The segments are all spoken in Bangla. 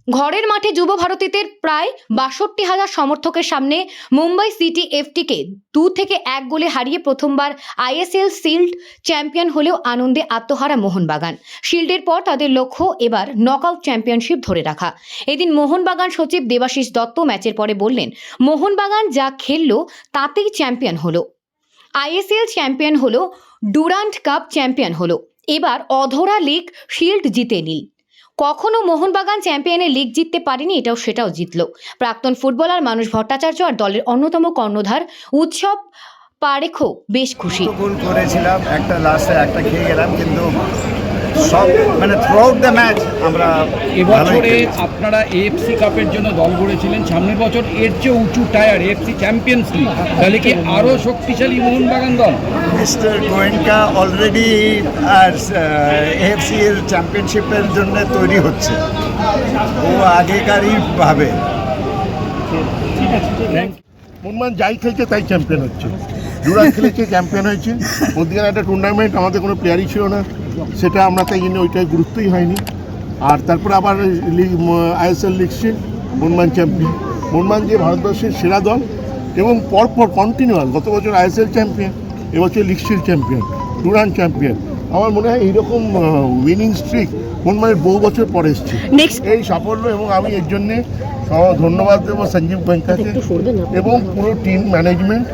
ঘরের মাঠে যুব ভারতীদের প্রায় ৬২,০০০ সমর্থকের সামনে মুম্বাই সিটি এফটিকে ২-১ গোলে হারিয়ে প্রথমবার আইএসএল শিল্ড চ্যাম্পিয়ন হলেও আনন্দে আত্মহারা মোহনবাগান। শিল্ডের পর তাদের লক্ষ্য এবার নকআউট চ্যাম্পিয়নশিপ ধরে রাখা। এদিন মোহনবাগান সচিব দেবাশিস দত্ত ম্যাচের পরে বললেন, মোহনবাগান যা খেললো তাতেই চ্যাম্পিয়ন হলো। আইএসএল চ্যাম্পিয়ন হলো, ডুরান্ড কাপ চ্যাম্পিয়ন হলো, এবার অধরা লিগ শিল্ড জিতে নিল। কখনো মোহনবাগান চ্যাম্পিয়নের লিগ জিততে পারেনি, সেটাও জিতলো। প্রাক্তন ফুটবলার মানুষ ভট্টাচার্য আর দলের অন্যতম কর্ণধার উৎসব পারেখও বেশ খুশি। গোল করেছিলাম, একটা লাস্টে একটা খেয়ে গেলাম, কিন্তু সব মানে থ্রুআউট দ্য ম্যাচ আমরা এবছরে আপনারা এএফসি কাপের জন্য দল গড়েছিলেন, সামনের বছর এর চেয়ে উঁচু টায়ার এএফসি চ্যাম্পিয়ন্স লিগ, তাহলে কি আরও শক্তিশালী মোহনবাগান দল? মিস্টার গোয়েঙ্কা অলরেডি আর এএফসি এর চ্যাম্পিয়নশিপের জন্য তৈরি হচ্ছে, ও আগেকারই ভাবে। মোহনবাগান যাই খেলছে তাই চ্যাম্পিয়ন হচ্ছে। ডুরান্ড খেলেছে, চ্যাম্পিয়ন হয়েছে। মধ্যখানে একটা টুর্নামেন্ট, আমাদের কোনো প্লেয়ারই ছিল না, সেটা আমরা তাই জন্য ওইটাই গুরুত্বই হয়নি। আর তারপরে আবার ISL league shield, Mohun Bagan champion. Mohun Bagan যে ভারতবর্ষের সেরা দল এবং পরপর কন্টিনিউয়াস, গত বছর আইএসএল চ্যাম্পিয়ন, এবছর league shield champion, Durand champion. আমার মনে হয় এইরকম উইনিং স্ট্রিক মোহনবাগানের বহু বছর পরে এসছে এই সাফল্য, এবং আমি এর জন্যে ধন্যবাদ দেবো সঞ্জীব গোয়েঙ্কাকে এবং পুরো team management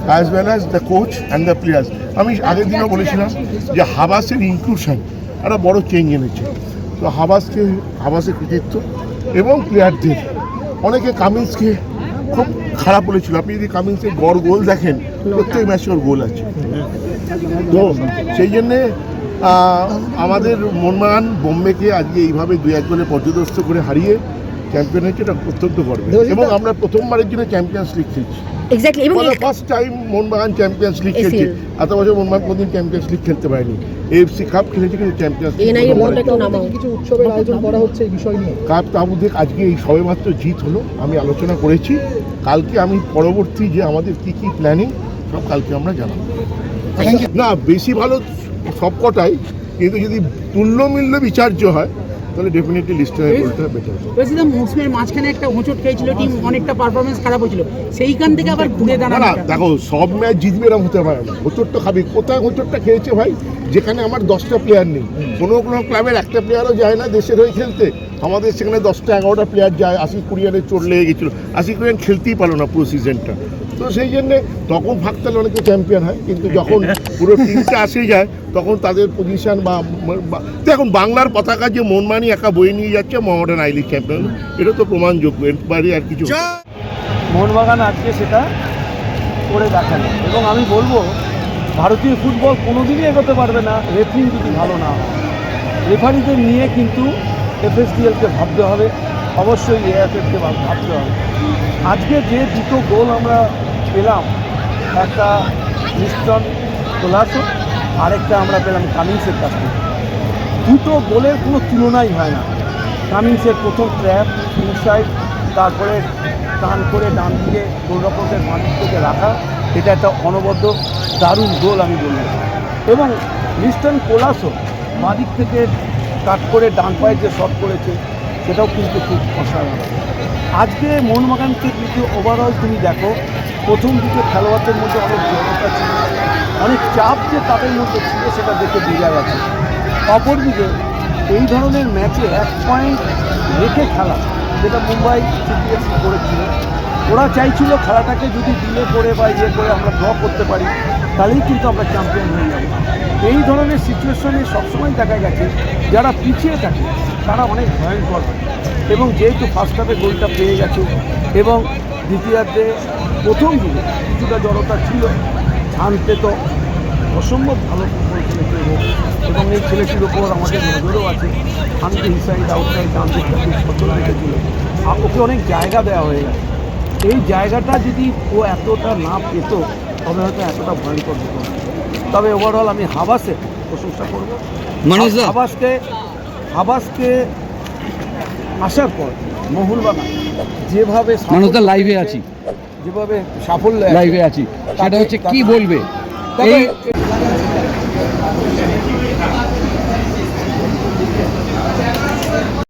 as well as the coach and the players. আমি আগের দিনও বলেছিলাম যে হাবাসের ইনক্লুশন একটা বড় চেঞ্জ এনেছে। তো হাবাসের কৃতিত্ব এবং প্লেয়ারদের, অনেকে কামিন্সকে খুব খারাপ বলেছিল। আপনি যদি কামিন্সের গড় গোল দেখেন, প্রত্যেক ম্যাচে ওর গোল আছে। তো সেই জন্যে আমাদের মোহনবাগান বোম্বেকে আজকে এইভাবে 2-1 গোলে পর্যদস্ত করে হারিয়ে চ্যাম্পিয়ন হয়েছে, এটা অত্যন্ত গর্বের। এবং আমরা প্রথমবারের জন্য চ্যাম্পিয়ন্স লিগ খেলছি। First time Mohun Bagan champions league খেলছে। এত বছর মোহনবাগান কোনদিন চ্যাম্পিয়ন্স লিগ খেলতে পারেনি। এএফসি কাপ খেলেছে, কিন্তু চ্যাম্পিয়ন্স কিছু উৎসবের আয়োজন করা হচ্ছে এই বিষয় নিয়ে। কাপ তাবুদের আজকে এই সবেমাত্র জিত হলো, আমি আলোচনা করেছি। কালকে আমি পরবর্তী যে আমাদের কী কী প্ল্যানিং সব কালকে আমরা জানাবো। না, বেশি ভালো সবকটাই, কিন্তু যদি তুল্যমূল্য বিচার্য হয় তাহলে ডেফিনেটলি লিস্টের গোলটা বেটার। প্রেসিডেন্ট মৌসুমের মাঝখানে একটা হোঁচট খেয়েছিল টিম, অনেকটা পারফরমেন্স খারাপ হয়েছিল, সেইখান থেকে আবার ঘুরে দাঁড়ানো। না দেখো, সব ম্যাচ জিতবে এরকম হতে পারে না। হোঁচটটা খাবি, কোথায় হোঁচটটা খেয়েছে ভাই? যেখানে আমার 10টা প্লেয়ার নেই, কোনো ক্লাবের একটা প্লেয়ারও যায় না দেশের হয়ে খেলতে, আমাদের সেখানে 10টা 11টা প্লেয়ার যায়। আশিক কুরিয়ানের চোট লেগে গেছিলো, আশিক কুরিয়ান খেলতেই পারলো না পুরো সিজনটা। তো সেই জন্যে তখন ফাঁকতালে অনেকে চ্যাম্পিয়ন হয়, কিন্তু যখন পুরো টিমটা আসে যায় তখন তাদের পজিশন বা এখন বাংলার পতাকা যে মোহনবাগানই একা বয়ে নিয়ে যাচ্ছে মোহামেডান আই লিগ চ্যাম্পিয়ন, এটা তো প্রমাণযোগ্য। এর বাইরে আর কিছু মোহনবাগান আজকে সেটা করে দেখালো। এবং আমি বলবো, ভারতীয় ফুটবল কোনোদিনই এগোতে পারবে না রেফারি যদি ভালো না হয়। রেফারিদের নিয়ে কিন্তু এফএসডিএলকে ভাবতে হবে, অবশ্যই এএফএফকে ভাবতে হবে। আজকে যে দুটো গোল আমরা পেলাম, একটা মিস্টন কোলাসো, আরেকটা আমরা পেলাম কামিন্সের কাছ থেকে, দুটো গোলের কোনো তুলনাই হয় না। কামিন্সের প্রথম ট্র্যাপ ইনসাইড, তারপরে টান করে ডান দিকে গোলরক্ষকের মাটির থেকে রাখা, এটা একটা অনবদ্য দারুণ গোল আমি বলব। এবং মিস্টন কোলাসো বাদিক থেকে কাট করে ডান পায়ে যে শট করেছে, সেটাও কিন্তু খুব অসাধারণ। আজকে মোহনবাগানকে কিন্তু ওভারঅল তুমি দেখো, প্রথম দিকে খেলোয়াড়দের মধ্যে অনেক জড়তা ছিল, অনেক চাপ যে তাদের মধ্যে ছিল, সেটা দেখে বোঝা গেছে। অপরদিকে এই ধরনের ম্যাচে 1 পয়েন্ট রেখে খেলা, যেটা মুম্বাই সিটিএফসি করেছিল, ওরা চাইছিল খেলাটাকে যদি ডিলে করে বা ইয়ে করে আমরা ড্র করতে পারি, তাহলেই কিন্তু আমরা চ্যাম্পিয়ন হয়ে যাব। এই ধরনের সিচুয়েশনে সবসময় দেখা গেছে যারা পিছিয়ে থাকে তারা অনেক ভয়ঙ্কর হয়। এবং যেহেতু ফার্স্ট হাফে গোলটা পেয়ে গেছে এবং দ্বিতীয়ার্ধে প্রথম দিকে কিছুটা জড়তা ছিল, জানতে তো অসম্ভব ভালো ফুটবল খেলেছে এবং এই ছেলেটির ওপর আমাদের নজরও আছে। আমি তো ইনসাইড আউটসাইড ডান দিকটা খুব সচল রেখেছিল, ওকে অনেক জায়গা দেওয়া হয়ে গেছে। এই জায়গাটা যদি ও এতটা না পেত, তবে হয়তো এতটা ভয়ঙ্কর হতো না। তবে ওভারঅল আমি হাবাসের প্রশংসা করবো। হাবাসকে আসার পর মোহনবাগান যেভাবে লাইভে আছি, যেভাবে সাফল্য লাইভে আছি, সেটা হচ্ছে কি বলবে?